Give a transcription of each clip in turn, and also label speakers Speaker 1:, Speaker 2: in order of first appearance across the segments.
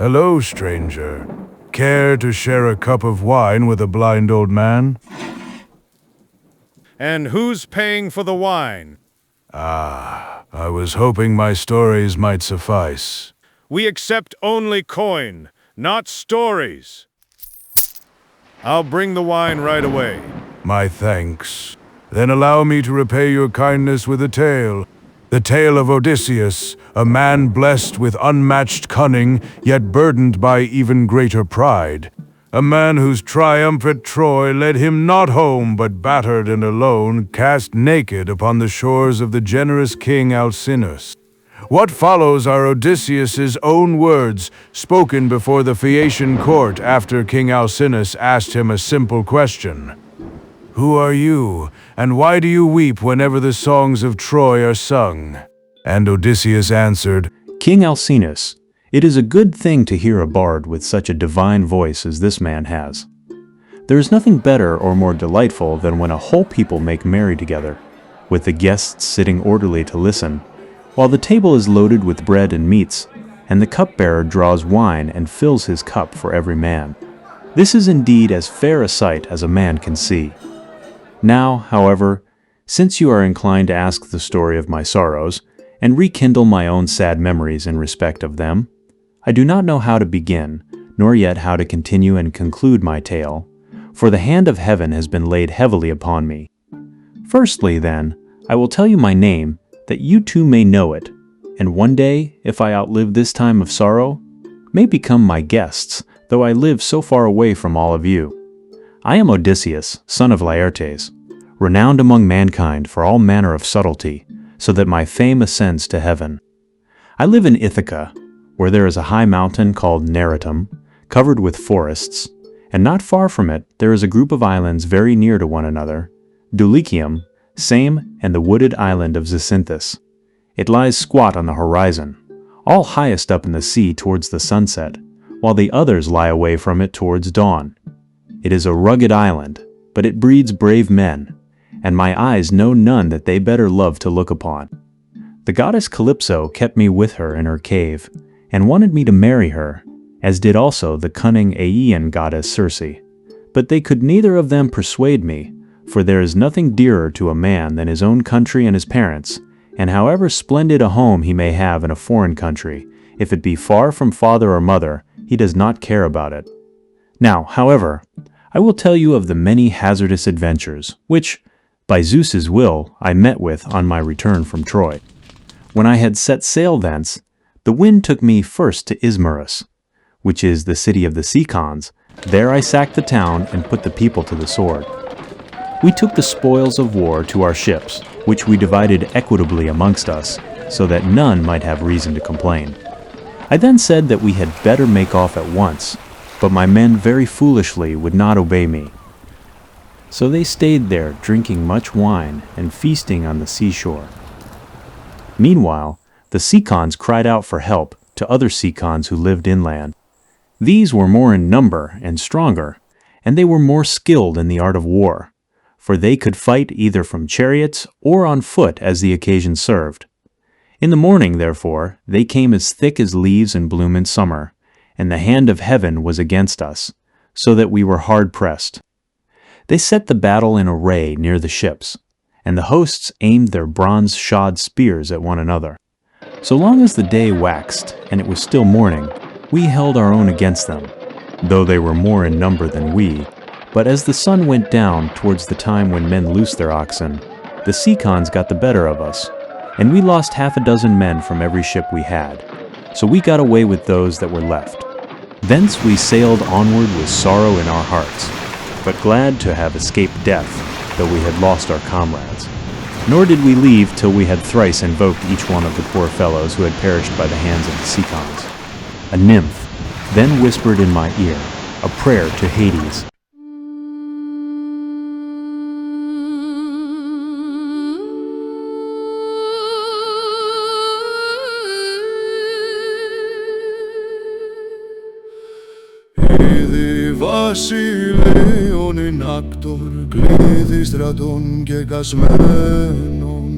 Speaker 1: Hello, stranger. Care to share a cup of wine with a blind old man?
Speaker 2: And who's paying for the wine?
Speaker 1: I was hoping my stories might suffice.
Speaker 2: We accept only coin, not stories. I'll bring the wine right away.
Speaker 1: My thanks. Then allow me to repay your kindness with a tale. The tale of Odysseus, a man blessed with unmatched cunning, yet burdened by even greater pride. A man whose triumph at Troy led him not home, but battered and alone, cast naked upon the shores of the generous king Alcinous. What follows are Odysseus's own words, spoken before the Phaeacian court after King Alcinous asked him a simple question. Who are you, and why do you weep whenever the songs of Troy are sung? And Odysseus answered,
Speaker 3: King Alcinous, it is a good thing to hear a bard with such a divine voice as this man has. There is nothing better or more delightful than when a whole people make merry together, with the guests sitting orderly to listen, while the table is loaded with bread and meats, and the cupbearer draws wine and fills his cup for every man. This is indeed as fair a sight as a man can see. Now, however, since you are inclined to ask the story of my sorrows, and rekindle my own sad memories in respect of them, I do not know how to begin, nor yet how to continue and conclude my tale, for the hand of heaven has been laid heavily upon me. Firstly, then, I will tell you my name, that you too may know it, and one day, if I outlive this time of sorrow, may become my guests, though I live so far away from all of you. I am Odysseus, son of Laertes, renowned among mankind for all manner of subtlety, so that my fame ascends to heaven. I live in Ithaca, where there is a high mountain called Narrates, covered with forests, and not far from it there is a group of islands very near to one another, Dulichium, same, and the wooded island of Zacynthus. It lies squat on the horizon, all highest up in the sea towards the sunset, while the others lie away from it towards dawn. It is a rugged island, but it breeds brave men, and my eyes know none that they better love to look upon. The goddess Calypso kept me with her in her cave, and wanted me to marry her, as did also the cunning Aeaean goddess Circe. But they could neither of them persuade me, for there is nothing dearer to a man than his own country and his parents, and however splendid a home he may have in a foreign country, if it be far from father or mother, he does not care about it. Now, however, I will tell you of the many hazardous adventures, which, by Zeus's will, I met with on my return from Troy. When I had set sail thence, the wind took me first to Ismarus, which is the city of the Cicones. There I sacked the town and put the people to the sword. We took the spoils of war to our ships, which we divided equitably amongst us, so that none might have reason to complain. I then said that we had better make off at once, but my men very foolishly would not obey me. So they stayed there, drinking much wine and feasting on the seashore. Meanwhile, the Cicones cried out for help to other Cicones who lived inland. These were more in number and stronger, and they were more skilled in the art of war, for they could fight either from chariots or on foot as the occasion served. In the morning, therefore, they came as thick as leaves in bloom in summer, and the hand of heaven was against us, so that we were hard pressed. They set the battle in array near the ships, and the hosts aimed their bronze-shod spears at one another. So long as the day waxed, and it was still morning, we held our own against them, though they were more in number than we. But as the sun went down towards the time when men loosed their oxen, the Cicones got the better of us, and we lost 6 men from every ship we had. So we got away with those that were left. Thence we sailed onward with sorrow in our hearts, but glad to have escaped death, though we had lost our comrades. Nor did we leave till we had thrice invoked each one of the poor fellows who had perished by the hands of the Cicones. A nymph then whispered in my ear a prayer to Hades.
Speaker 4: Βασιλέων εν άκτορ, κλείδι στρατών και κασμένων.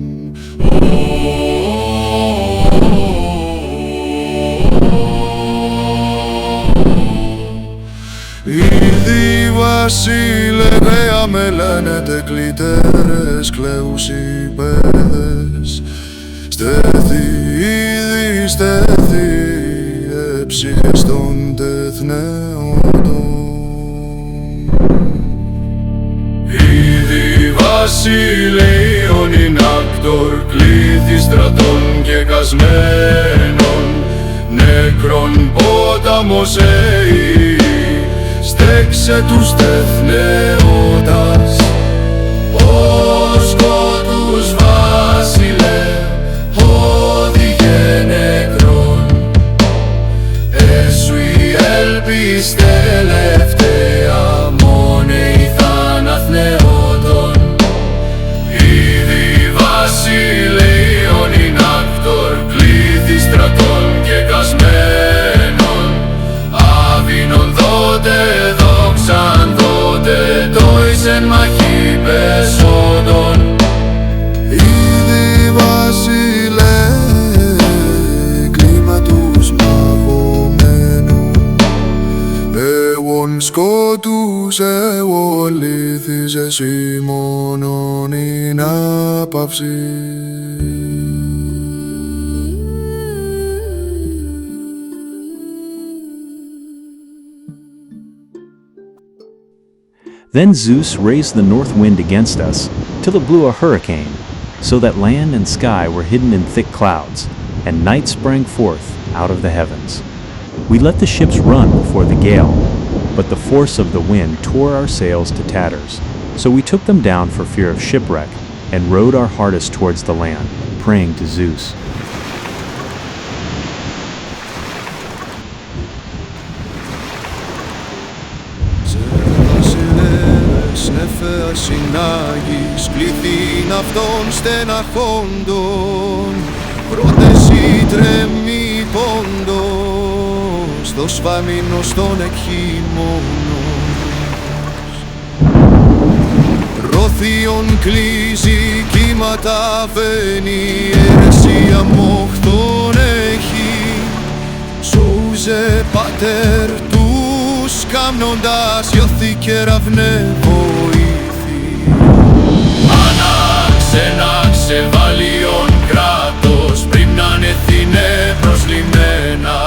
Speaker 4: βασιλεία με λένετε κλητέρες, κλαίους οι παιδες. Στέθη ήδη στέθη, ψυχές των τεθνεωτών. Ήδη βασιλείων είναι άκτορ, κλήθη στρατών και κασμένων, νεκρών ποταμός στέξε τους τεθνεώτας. Ως σκότους βασιλέ, όδηγε νεκρών, έσου η έλπις τελευταία, μόνοι θαναθνεώτων. Ήδη βασιλείων είναι άκτορ, κλήθη στρατών και κασμένων, άβυνον δότε δόξαν δότε, τόισεν μαχή πεσόντων. Ήδη βασιλέ, κλίμα τους μαγωμένου, αιών σκότους αιωλήθης, εσύ μόνον είναι άπαυση.
Speaker 3: Then Zeus raised the north wind against us, till it blew a hurricane, so that land and sky were hidden in thick clouds, and night sprang forth out of the heavens. We let the ships run before the gale, but the force of the wind tore our sails to tatters. So we took them down for fear of shipwreck, and rowed our hardest towards the land, praying to Zeus.
Speaker 4: Νεφέα συνάγεις, πληθύν αυτών στεναχόντων, πρώτες οι τρέμοι πόντος, το σφαμίνος των εκχήμονος. Ρόθιον κλείζει, κύματα βαίνει, αιρεσία μοχθών έχει, σούζε πάτερ τους κάμνοντας, γιώθη κεραυνέ βοήθη. Ανάξε βάλιον κράτος, πρίμναν εθνέ προσλημμένα,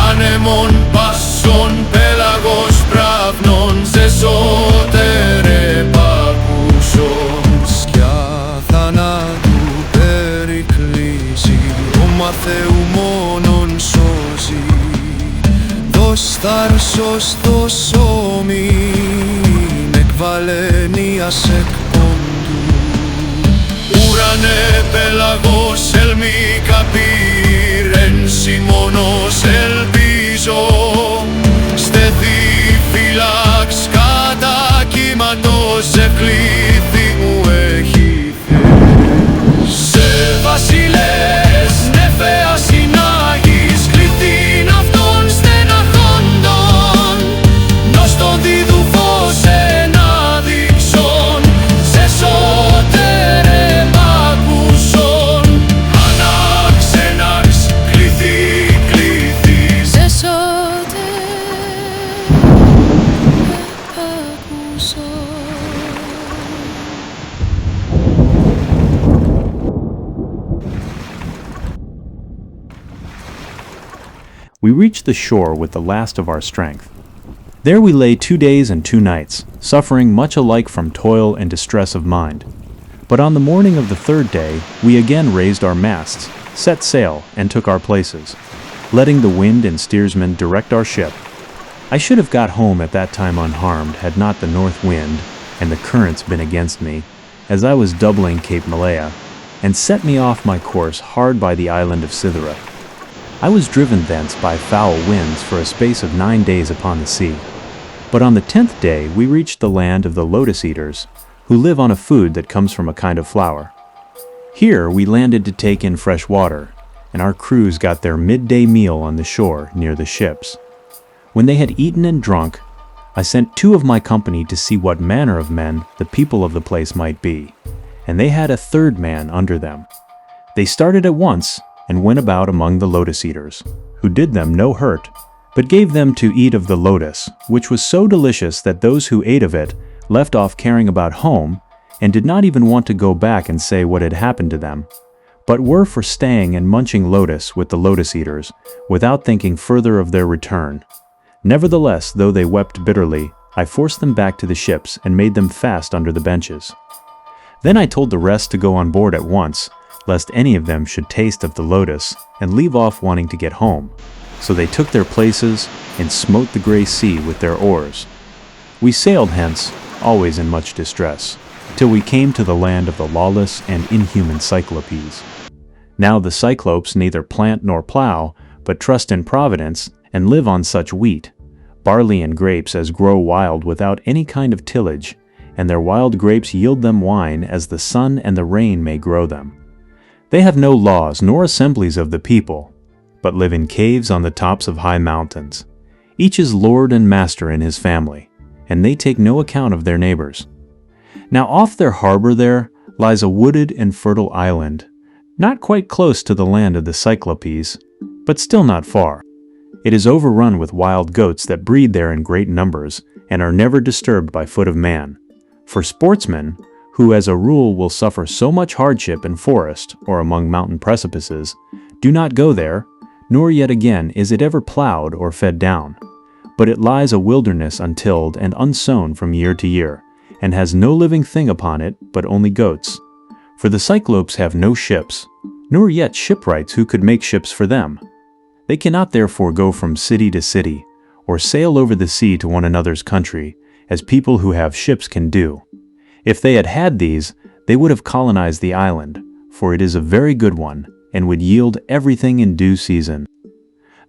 Speaker 4: άνεμον πάσον πέλαγος πράვნων, ζεσότερε πακούσον. Σκιά θανάτου περικλείσει, ο Θεού μόνον σώζει, δώσ' θάρσος το σώμην, εκβαλενίας εκ πόντου. Ουρανέ πέλαγος ελμίκα πήρεν, μόνος ελπίζω, στεθή φύλαξ κατά κύματος, εκλήθη μου έχει θες. Σε βασιλές νεφέα συνάγεις, κληθήν αυτών στεναχόντων, νος το δίδου φως ενάδειξον, σε σώτερε πακούσον. Ανάξ, κληθή, σε σώτερε πακούσον.
Speaker 3: We reached the shore with the last of our strength. There we lay 2 days and 2 nights, suffering much alike from toil and distress of mind. But on the morning of the 3rd day, we again raised our masts, set sail, and took our places, letting the wind and steersman direct our ship. I should have got home at that time unharmed had not the north wind and the currents been against me, as I was doubling Cape Malea, and set me off my course hard by the island of Cythera. I was driven thence by foul winds for a space of 9 days upon the sea. But on the 10th day we reached the land of the Lotus-Eaters, who live on a food that comes from a kind of flower. Here we landed to take in fresh water, and our crews got their midday meal on the shore near the ships. When they had eaten and drunk, I sent 2 of my company to see what manner of men the people of the place might be, and they had a 3rd man under them. They started at once, and went about among the Lotus-Eaters, who did them no hurt, but gave them to eat of the lotus, which was so delicious that those who ate of it left off caring about home and did not even want to go back and say what had happened to them, but were for staying and munching lotus with the Lotus-Eaters, without thinking further of their return. Nevertheless, though they wept bitterly, I forced them back to the ships and made them fast under the benches. Then I told the rest to go on board at once, lest any of them should taste of the lotus and leave off wanting to get home. So they took their places and smote the grey sea with their oars. We sailed hence, always in much distress, till we came to the land of the lawless and inhuman Cyclopes. Now the Cyclopes neither plant nor plow, but trust in providence, and live on such wheat, barley and grapes as grow wild without any kind of tillage, and their wild grapes yield them wine as the sun and the rain may grow them. They have no laws nor assemblies of the people, but live in caves on the tops of high mountains. Each is lord and master in his family, and they take no account of their neighbors. Now off their harbor there lies a wooded and fertile island, not quite close to the land of the Cyclopes, but still not far. It is overrun with wild goats that breed there in great numbers and are never disturbed by foot of man. For sportsmen, who as a rule will suffer so much hardship in forest or among mountain precipices, do not go there, nor yet again is it ever plowed or fed down. But it lies a wilderness untilled and unsown from year to year, and has no living thing upon it but only goats. For the Cyclopes have no ships, nor yet shipwrights who could make ships for them. They cannot therefore go from city to city, or sail over the sea to one another's country, as people who have ships can do. If they had had these, they would have colonized the island, for it is a very good one, and would yield everything in due season.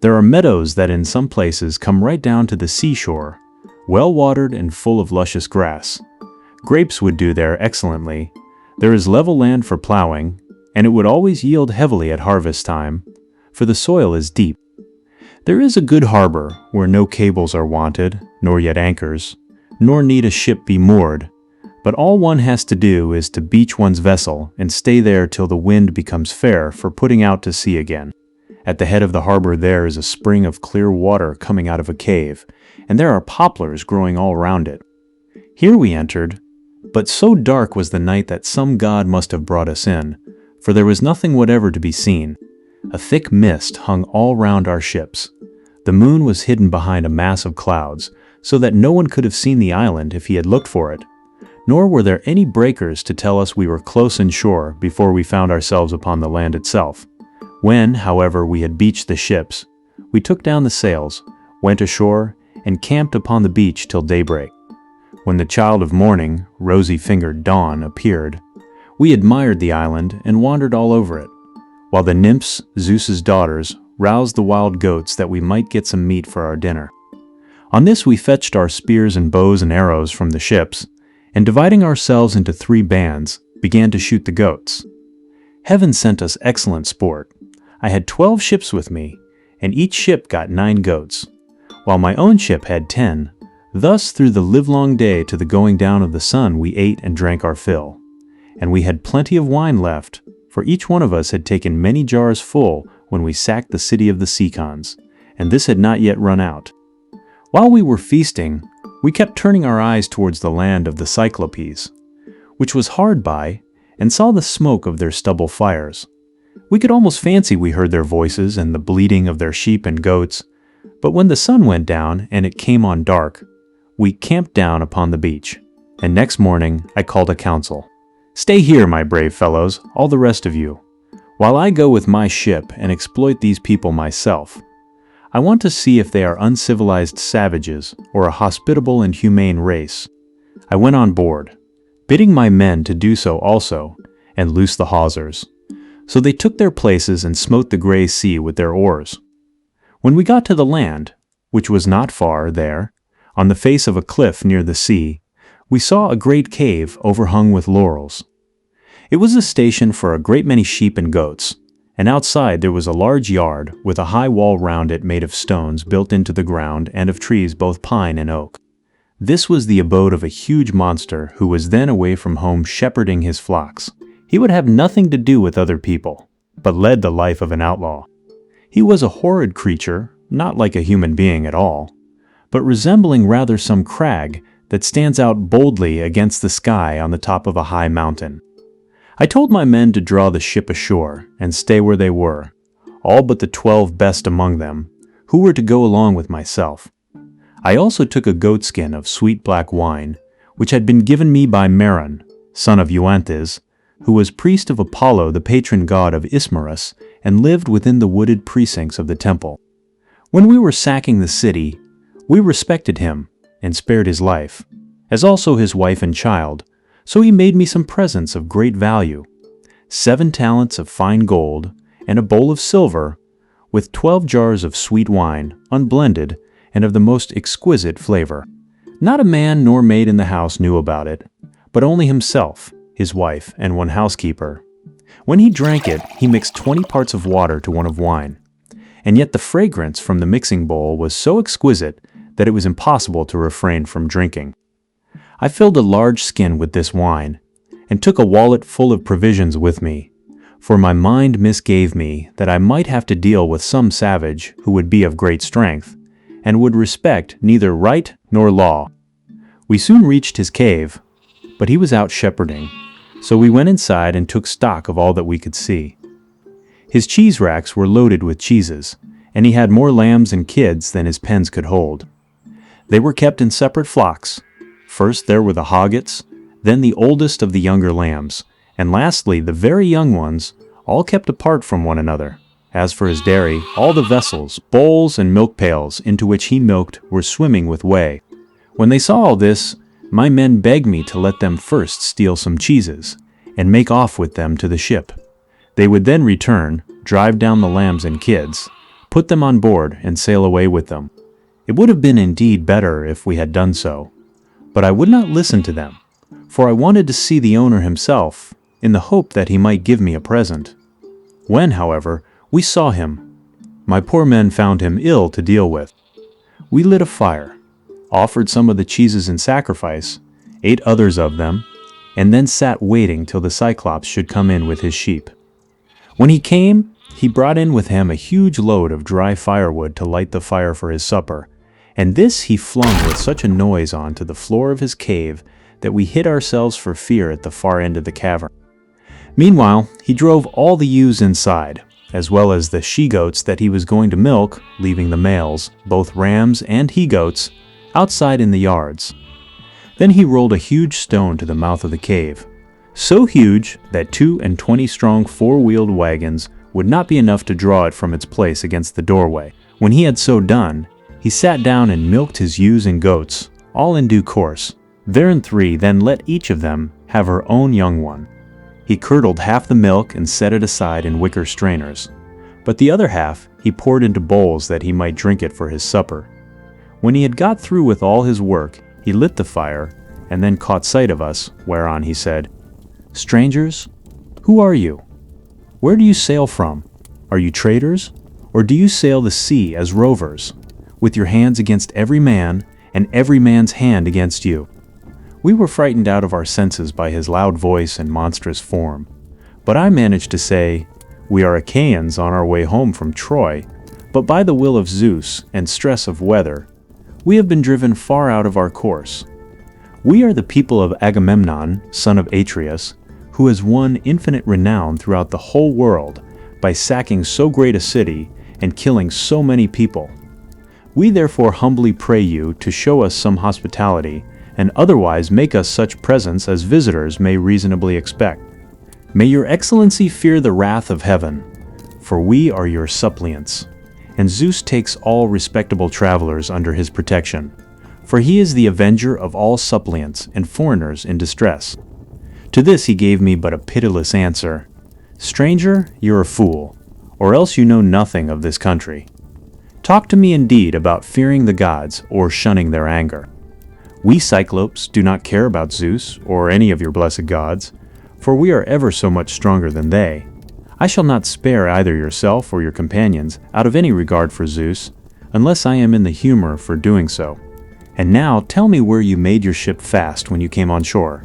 Speaker 3: There are meadows that in some places come right down to the seashore, well watered and full of luscious grass. Grapes would do there excellently. There is level land for plowing, and it would always yield heavily at harvest time, for the soil is deep. There is a good harbor, where no cables are wanted, nor yet anchors, nor need a ship be moored, but all one has to do is to beach one's vessel and stay there till the wind becomes fair for putting out to sea again. At the head of the harbor there is a spring of clear water coming out of a cave, and there are poplars growing all round it. Here we entered, but so dark was the night that some god must have brought us in, for there was nothing whatever to be seen. A thick mist hung all round our ships. The moon was hidden behind a mass of clouds, so that no one could have seen the island if he had looked for it. Nor were there any breakers to tell us we were close inshore before we found ourselves upon the land itself. When, however, we had beached the ships, we took down the sails, went ashore, and camped upon the beach till daybreak. When the child of morning, rosy-fingered Dawn, appeared, we admired the island and wandered all over it, while the nymphs, Zeus's daughters, roused the wild goats that we might get some meat for our dinner. On this we fetched our spears and bows and arrows from the ships, and dividing ourselves into 3 bands, began to shoot the goats. Heaven sent us excellent sport. I had 12 ships with me, and each ship got 9 goats, while my own ship had 10. Thus through the livelong day to the going down of the sun we ate and drank our fill. And we had plenty of wine left, for each one of us had taken many jars full when we sacked the city of the Cicones, and this had not yet run out. While we were feasting, we kept turning our eyes towards the land of the Cyclopes, which was hard by, and saw the smoke of their stubble fires. We could almost fancy we heard their voices and the bleating of their sheep and goats, but when the sun went down and it came on dark, we camped down upon the beach, and next morning I called a council. "Stay here, my brave fellows, all the rest of you, while I go with my ship and exploit these people myself. I want to see if they are uncivilized savages or a hospitable and humane race." I went on board, bidding my men to do so also, and loose the hawsers. So they took their places and smote the grey sea with their oars. When we got to the land, which was not far there, on the face of a cliff near the sea, we saw a great cave overhung with laurels. It was a station for a great many sheep and goats, and outside there was a large yard with a high wall round it made of stones built into the ground and of trees both pine and oak. This was the abode of a huge monster who was then away from home shepherding his flocks. He would have nothing to do with other people, but led the life of an outlaw. He was a horrid creature, not like a human being at all, but resembling rather some crag that stands out boldly against the sky on the top of a high mountain. I told my men to draw the ship ashore and stay where they were, all but the 12 best among them, who were to go along with myself. I also took a goatskin of sweet black wine, which had been given me by Meron, son of Euanthes, who was priest of Apollo, the patron god of Ismarus, and lived within the wooded precincts of the temple. When we were sacking the city, we respected him and spared his life, as also his wife and child, so he made me some presents of great value, 7 talents of fine gold, and a bowl of silver, with 12 jars of sweet wine, unblended, and of the most exquisite flavor. Not a man nor maid in the house knew about it, but only himself, his wife, and 1 housekeeper. When he drank it, he mixed 20 parts of water to 1 of wine, and yet the fragrance from the mixing bowl was so exquisite that it was impossible to refrain from drinking. I filled a large skin with this wine, and took a wallet full of provisions with me, for my mind misgave me that I might have to deal with some savage who would be of great strength, and would respect neither right nor law. We soon reached his cave, but he was out shepherding, so we went inside and took stock of all that we could see. His cheese racks were loaded with cheeses, and he had more lambs and kids than his pens could hold. They were kept in separate flocks. First there were the hoggets, then the oldest of the younger lambs, and lastly the very young ones, all kept apart from one another. As for his dairy, all the vessels, bowls, and milk pails into which he milked were swimming with whey. When they saw all this, my men begged me to let them first steal some cheeses, and make off with them to the ship. They would then return, drive down the lambs and kids, put them on board, and sail away with them. It would have been indeed better if we had done so, but I would not listen to them, for I wanted to see the owner himself, in the hope that he might give me a present. When, however, we saw him, my poor men found him ill to deal with. We lit a fire, offered some of the cheeses in sacrifice, ate others of them, and then sat waiting till the Cyclops should come in with his sheep. When he came, he brought in with him a huge load of dry firewood to light the fire for his supper, and this he flung with such a noise on to the floor of his cave that we hid ourselves for fear at the far end of the cavern. Meanwhile, he drove all the ewes inside, as well as the she-goats that he was going to milk, leaving the males, both rams and he-goats, outside in the yards. Then he rolled a huge stone to the mouth of the cave, so huge that 22 strong 4-wheeled wagons would not be enough to draw it from its place against the doorway. When he had so done, he sat down and milked his ewes and goats, all in due course. Therein 3 then let each of them have her own young one. He curdled half the milk and set it aside in wicker strainers, but the other half he poured into bowls that he might drink it for his supper. When he had got through with all his work, he lit the fire, and then caught sight of us, whereon he said, "Strangers, who are you? Where do you sail from? Are you traders, or do you sail the sea as rovers, with your hands against every man, and every man's hand against you?" We were frightened out of our senses by his loud voice and monstrous form, but I managed to say, "We are Achaeans on our way home from Troy, but by the will of Zeus and stress of weather, we have been driven far out of our course. We are the people of Agamemnon, son of Atreus, who has won infinite renown throughout the whole world by sacking so great a city and killing so many people. We therefore humbly pray you to show us some hospitality, and otherwise make us such presents as visitors may reasonably expect. May your excellency fear the wrath of heaven, for we are your suppliants, and Zeus takes all respectable travelers under his protection, for he is the avenger of all suppliants and foreigners in distress." To this he gave me but a pitiless answer, "Stranger, you're a fool, or else you know nothing of this country. Talk to me indeed about fearing the gods or shunning their anger. We Cyclopes do not care about Zeus or any of your blessed gods, for we are ever so much stronger than they. I shall not spare either yourself or your companions out of any regard for Zeus, unless I am in the humor for doing so. And now tell me where you made your ship fast when you came on shore.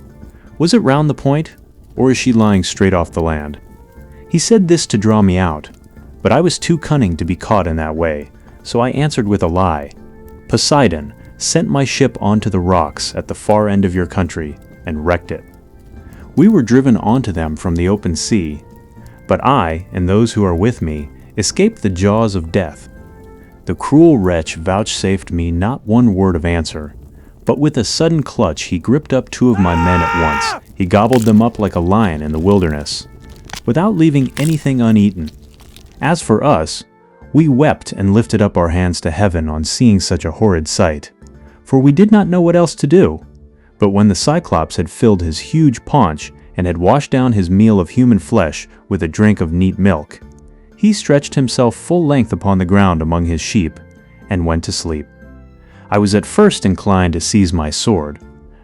Speaker 3: Was it round the point, or is she lying straight off the land?" He said this to draw me out, but I was too cunning to be caught in that way, so I answered with a lie. Poseidon sent my ship onto the rocks at the far end of your country and wrecked it. We were driven onto them from the open sea, but I and those who are with me escaped the jaws of death. The cruel wretch vouchsafed me not one word of answer, but with a sudden clutch he gripped up 2 of my men at once. He gobbled them up like a lion in the wilderness, without leaving anything uneaten. As for us, we wept and lifted up our hands to heaven on seeing such a horrid sight, for we did not know what else to do. But when the Cyclops had filled his huge paunch and had washed down his meal of human flesh with a drink of neat milk, he stretched himself full length upon the ground among his sheep, and went to sleep. I was at first inclined to seize my sword,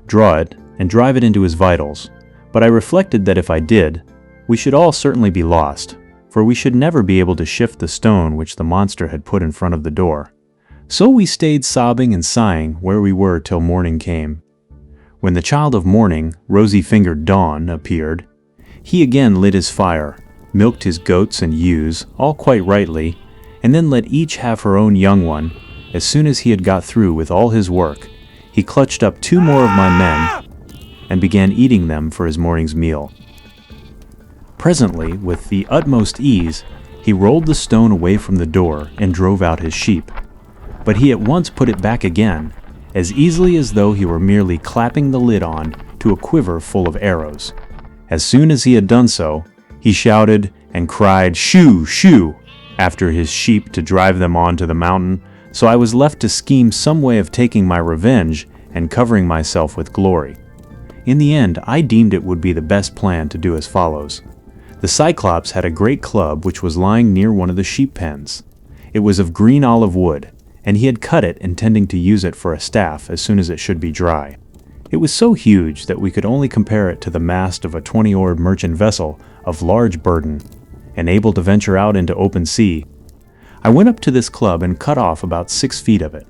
Speaker 3: draw it, and drive it into his vitals, but I reflected that if I did, we should all certainly be lost, for we should never be able to shift the stone which the monster had put in front of the door. So we stayed sobbing and sighing where we were till morning came. When the child of morning, rosy-fingered Dawn, appeared, he again lit his fire, milked his goats and ewes, all quite rightly, and then let each have her own young one. As soon as he had got through with all his work, he clutched up 2 more of my men and began eating them for his morning's meal. Presently, with the utmost ease, he rolled the stone away from the door and drove out his sheep. But he at once put it back again, as easily as though he were merely clapping the lid on to a quiver full of arrows. As soon as he had done so, he shouted and cried, "Shoo, shoo!" after his sheep to drive them on to the mountain, so I was left to scheme some way of taking my revenge and covering myself with glory. In the end, I deemed it would be the best plan to do as follows. The Cyclops had a great club which was lying near one of the sheep pens. It was of green olive wood, and he had cut it intending to use it for a staff as soon as it should be dry. It was so huge that we could only compare it to the mast of a 20-oared merchant vessel of large burden, and able to venture out into open sea. I went up to this club and cut off about 6 feet of it.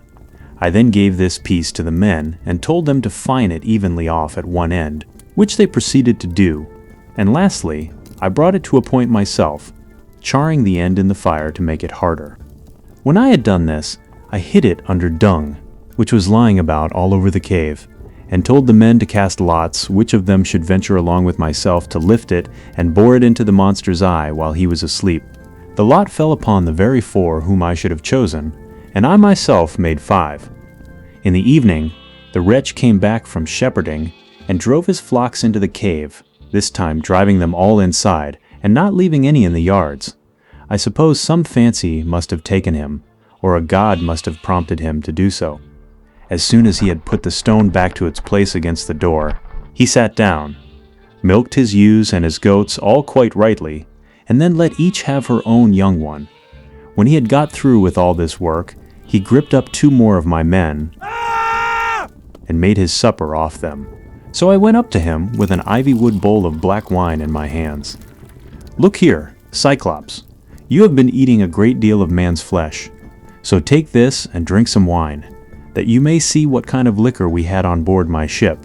Speaker 3: I then gave this piece to the men and told them to fine it evenly off at one end, which they proceeded to do, and lastly, I brought it to a point myself, charring the end in the fire to make it harder. When I had done this, I hid it under dung, which was lying about all over the cave, and told the men to cast lots which of them should venture along with myself to lift it and bore it into the monster's eye while he was asleep. The lot fell upon the very 4 whom I should have chosen, and I myself made 5. In the evening, the wretch came back from shepherding and drove his flocks into the cave, this time driving them all inside and not leaving any in the yards. I suppose some fancy must have taken him, or a god must have prompted him to do so. As soon as he had put the stone back to its place against the door, he sat down, milked his ewes and his goats all quite rightly, and then let each have her own young one. When he had got through with all this work, he gripped up 2 more of my men and made his supper off them. So I went up to him with an ivy-wood bowl of black wine in my hands. "Look here, Cyclops, you have been eating a great deal of man's flesh, so take this and drink some wine, that you may see what kind of liquor we had on board my ship.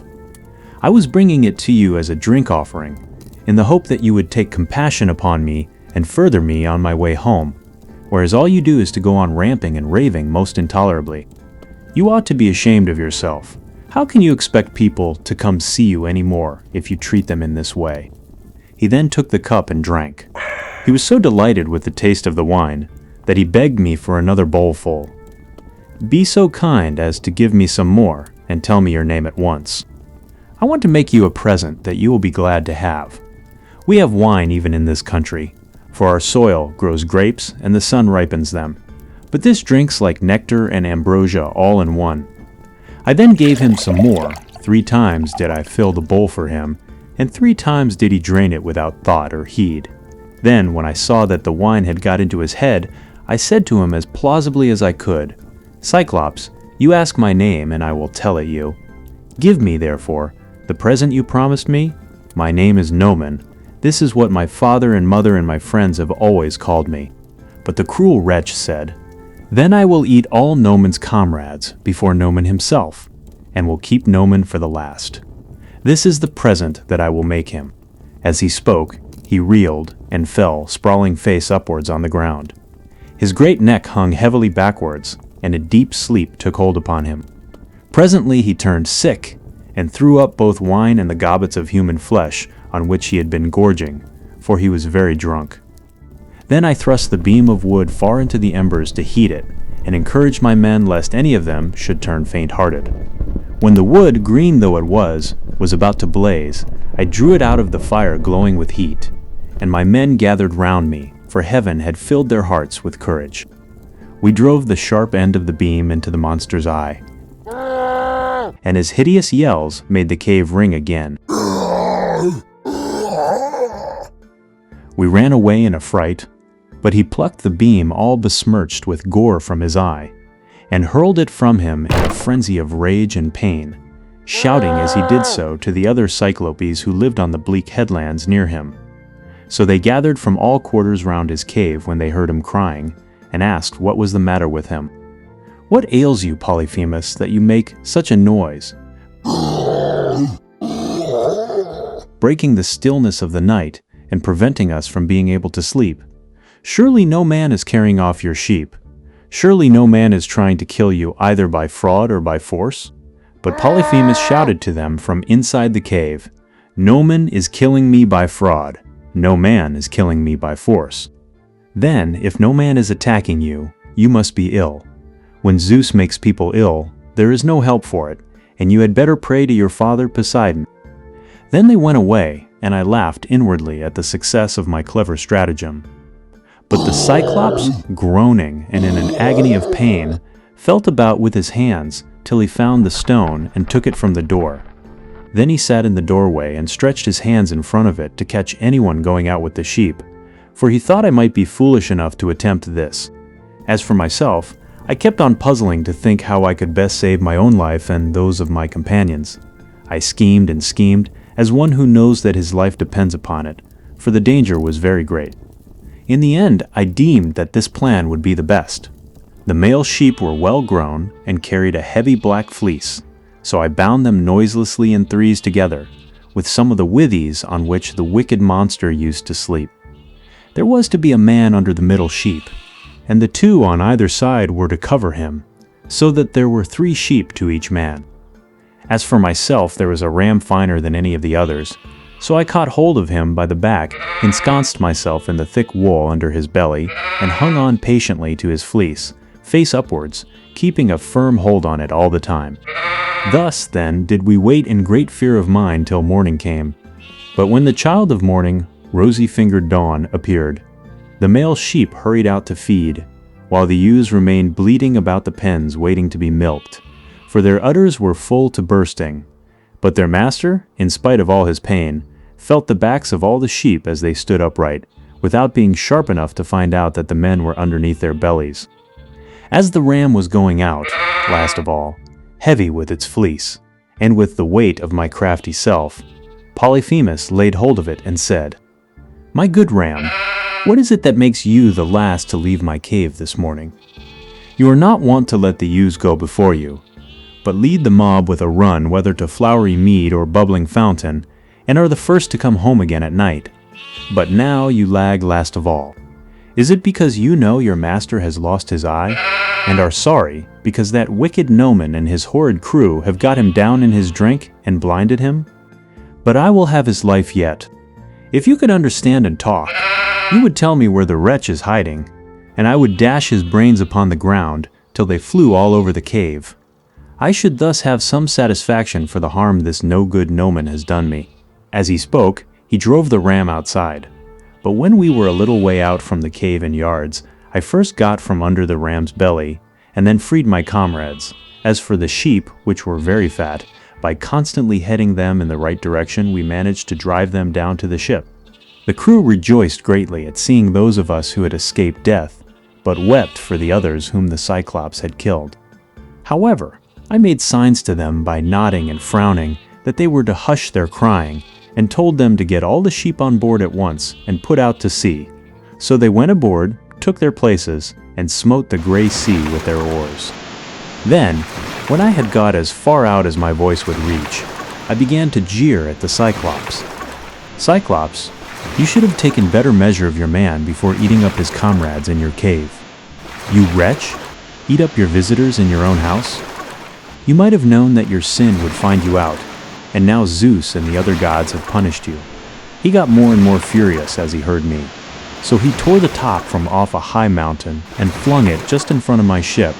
Speaker 3: I was bringing it to you as a drink offering, in the hope that you would take compassion upon me and further me on my way home, whereas all you do is to go on ramping and raving most intolerably. You ought to be ashamed of yourself. How can you expect people to come see you any more if you treat them in this way?" He then took the cup and drank. He was so delighted with the taste of the wine that he begged me for another bowlful. "Be so kind as to give me some more, and tell me your name at once. I want to make you a present that you will be glad to have. We have wine even in this country, for our soil grows grapes and the sun ripens them, but this drinks like nectar and ambrosia all in one." I then gave him some more. 3 times did I fill the bowl for him, and 3 times did he drain it without thought or heed. Then, when I saw that the wine had got into his head, I said to him as plausibly as I could, "Cyclops, you ask my name, and I will tell it you. Give me, therefore, the present you promised me. My name is Nomen. This is what my father and mother and my friends have always called me." But the cruel wretch said, "Then I will eat all Nomen's comrades before Nomen himself, and will keep Nomen for the last. This is the present that I will make him." As he spoke, he reeled and fell, sprawling face upwards on the ground. His great neck hung heavily backwards, and a deep sleep took hold upon him. Presently he turned sick, and threw up both wine and the gobbets of human flesh on which he had been gorging, for he was very drunk. Then I thrust the beam of wood far into the embers to heat it, and encouraged my men lest any of them should turn faint-hearted. When the wood, green though it was about to blaze, I drew it out of the fire glowing with heat, and my men gathered round me, for heaven had filled their hearts with courage. We drove the sharp end of the beam into the monster's eye, and his hideous yells made the cave ring again. We ran away in a fright, but he plucked the beam all besmirched with gore from his eye, and hurled it from him in a frenzy of rage and pain, shouting as he did so to the other Cyclopes who lived on the bleak headlands near him. So they gathered from all quarters round his cave when they heard him crying, and asked what was the matter with him. "What ails you, Polyphemus, that you make such a noise, breaking the stillness of the night and preventing us from being able to sleep? Surely no man is carrying off your sheep. Surely no man is trying to kill you either by fraud or by force?" But Polyphemus shouted to them from inside the cave, "No man is killing me by fraud. No man is killing me by force. Then, if no man is attacking you, you must be ill. When Zeus makes people ill, there is no help for it, and you had better pray to your father Poseidon." Then they went away, and I laughed inwardly at the success of my clever stratagem. But the Cyclops, groaning and in an agony of pain, felt about with his hands till he found the stone and took it from the door. Then he sat in the doorway and stretched his hands in front of it to catch anyone going out with the sheep, for he thought I might be foolish enough to attempt this. As for myself, I kept on puzzling to think how I could best save my own life and those of my companions. I schemed and schemed, as one who knows that his life depends upon it, for the danger was very great. In the end, I deemed that this plan would be the best. The male sheep were well grown and carried a heavy black fleece, so I bound them noiselessly in threes together, with some of the withies on which the wicked monster used to sleep. There was to be a man under the middle sheep, and the two on either side were to cover him, so that there were 3 sheep to each man. As for myself, there was a ram finer than any of the others, so I caught hold of him by the back, ensconced myself in the thick wool under his belly, and hung on patiently to his fleece, face upwards, keeping a firm hold on it all the time. Thus, then, did we wait in great fear of mind till morning came. But when the child of morning, rosy-fingered dawn, appeared, the male sheep hurried out to feed, while the ewes remained bleating about the pens waiting to be milked, for their udders were full to bursting. But their master, in spite of all his pain, felt the backs of all the sheep as they stood upright, without being sharp enough to find out that the men were underneath their bellies. As the ram was going out, last of all, heavy with its fleece, and with the weight of my crafty self, Polyphemus laid hold of it and said, "My good ram, what is it that makes you the last to leave my cave this morning? You are not wont to let the ewes go before you, but lead the mob with a run whether to flowery mead or bubbling fountain, and are the first to come home again at night. But now you lag last of all. Is it because you know your master has lost his eye, and are sorry because that wicked Noman and his horrid crew have got him down in his drink and blinded him? But I will have his life yet. If you could understand and talk, you would tell me where the wretch is hiding, and I would dash his brains upon the ground till they flew all over the cave. I should thus have some satisfaction for the harm this no-good Noman has done me." As he spoke, he drove the ram outside. But when we were a little way out from the cave and yards, I first got from under the ram's belly, and then freed my comrades. As for the sheep, which were very fat, by constantly heading them in the right direction, we managed to drive them down to the ship. The crew rejoiced greatly at seeing those of us who had escaped death, but wept for the others whom the Cyclops had killed. However, I made signs to them by nodding and frowning that they were to hush their crying, and told them to get all the sheep on board at once and put out to sea. So they went aboard, took their places, and smote the grey sea with their oars. Then, when I had got as far out as my voice would reach, I began to jeer at the Cyclops. "Cyclops, you should have taken better measure of your man before eating up his comrades in your cave. You wretch! Eat up your visitors in your own house? You might have known that your sin would find you out, and now Zeus and the other gods have punished you. He got more and more furious as he heard me. So he tore the top from off a high mountain and flung it just in front of my ship,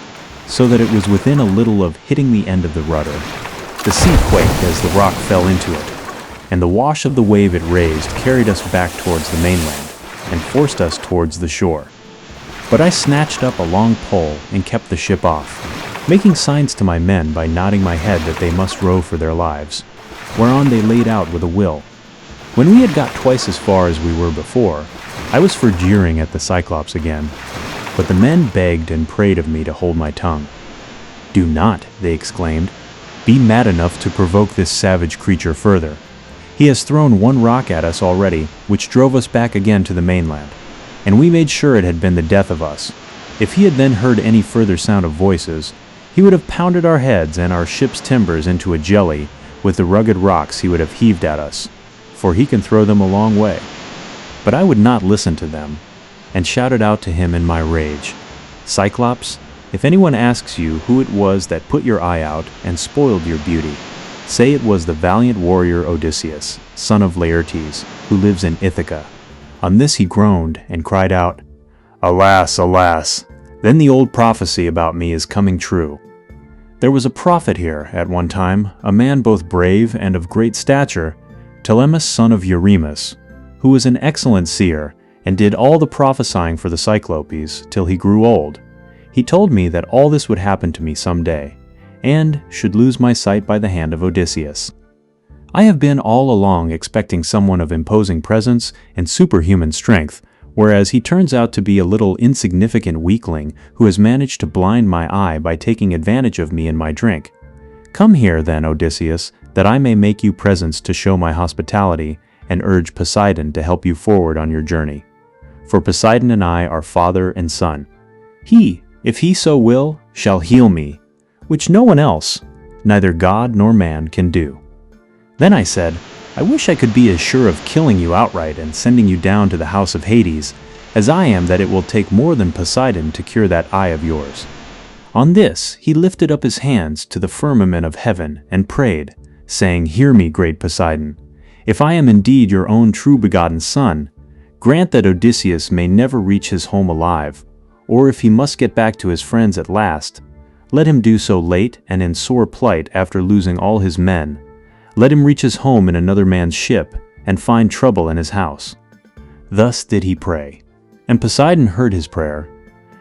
Speaker 3: so that it was within a little of hitting the end of the rudder. The sea quaked as the rock fell into it, and the wash of the wave it raised carried us back towards the mainland and forced us towards the shore. But I snatched up a long pole and kept the ship off, making signs to my men by nodding my head that they must row for their lives, whereon they laid out with a will. When we had got twice as far as we were before, I was for jeering at the Cyclops again, but the men begged and prayed of me to hold my tongue. "Do not," they exclaimed, "be mad enough to provoke this savage creature further. He has thrown one rock at us already, which drove us back again to the mainland, and we made sure it had been the death of us. If he had then heard any further sound of voices, he would have pounded our heads and our ship's timbers into a jelly with the rugged rocks he would have heaved at us, for he can throw them a long way." But I would not listen to them, and shouted out to him in my rage, "Cyclops, if anyone asks you who it was that put your eye out and spoiled your beauty, say it was the valiant warrior Odysseus, son of Laertes, who lives in Ithaca." On this he groaned and cried out, "Alas, alas! Then the old prophecy about me is coming true. There was a prophet here at one time, a man both brave and of great stature, Telemus son of Eurymus, who was an excellent seer and did all the prophesying for the Cyclopes till he grew old. He told me that all this would happen to me some day, and should lose my sight by the hand of Odysseus. I have been all along expecting someone of imposing presence and superhuman strength, whereas he turns out to be a little insignificant weakling who has managed to blind my eye by taking advantage of me and my drink. Come here, then, Odysseus, that I may make you presents to show my hospitality, and urge Poseidon to help you forward on your journey. For Poseidon and I are father and son. He, if he so will, shall heal me, which no one else, neither god nor man, can do." Then I said, "I wish I could be as sure of killing you outright and sending you down to the house of Hades, as I am that it will take more than Poseidon to cure that eye of yours." On this he lifted up his hands to the firmament of heaven and prayed, saying, "Hear me, great Poseidon. If I am indeed your own true-begotten son, grant that Odysseus may never reach his home alive, or if he must get back to his friends at last, let him do so late and in sore plight after losing all his men. Let him reach his home in another man's ship and find trouble in his house." Thus did he pray, and Poseidon heard his prayer.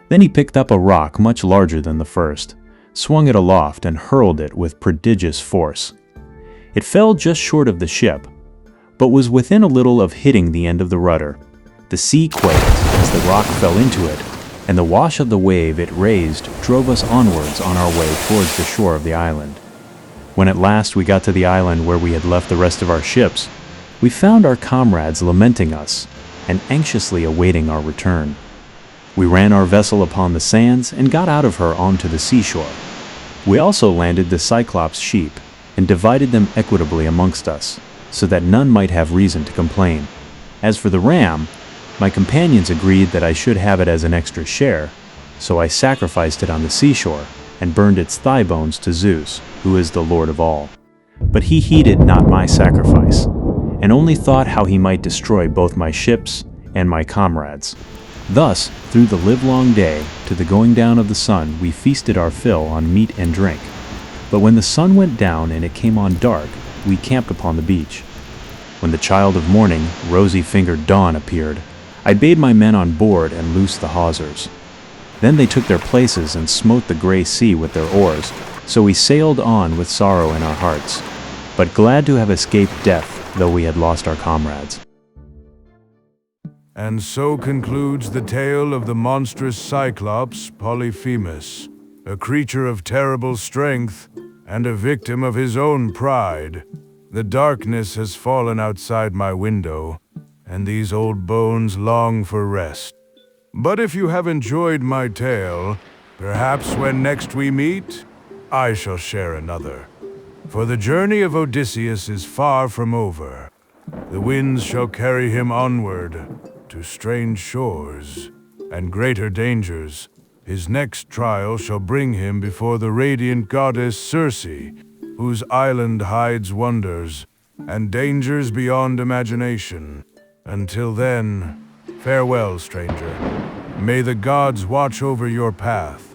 Speaker 3: Then he picked up a rock much larger than the first, swung it aloft and hurled it with prodigious force. It fell just short of the ship, but was within a little of hitting the end of the rudder. The sea quaked as the rock fell into it, and the wash of the wave it raised drove us onwards on our way towards the shore of the island. When at last we got to the island where we had left the rest of our ships, we found our comrades lamenting us and anxiously awaiting our return. We ran our vessel upon the sands and got out of her onto the seashore. We also landed the Cyclops sheep and divided them equitably amongst us, so that none might have reason to complain. As for the ram, my companions agreed that I should have it as an extra share, so I sacrificed it on the seashore and burned its thigh bones to Zeus, who is the Lord of all. But he heeded not my sacrifice, and only thought how he might destroy both my ships and my comrades. Thus, through the livelong day, to the going down of the sun, we feasted our fill on meat and drink. But when the sun went down and it came on dark, we camped upon the beach. When the child of morning, rosy-fingered dawn, appeared, I bade my men on board and loosed the hawsers. Then they took their places and smote the grey sea with their oars, so we sailed on with sorrow in our hearts, but glad to have escaped death, though we had lost our comrades.
Speaker 1: And so concludes the tale of the monstrous Cyclops, Polyphemus, a creature of terrible strength and a victim of his own pride. The darkness has fallen outside my window, and these old bones long for rest. But if you have enjoyed my tale, perhaps when next we meet, I shall share another. For the journey of Odysseus is far from over. The winds shall carry him onward to strange shores and greater dangers, His next trial shall bring him before the radiant goddess Circe, whose island hides wonders and dangers beyond imagination. Until then, farewell, stranger. May the gods watch over your path.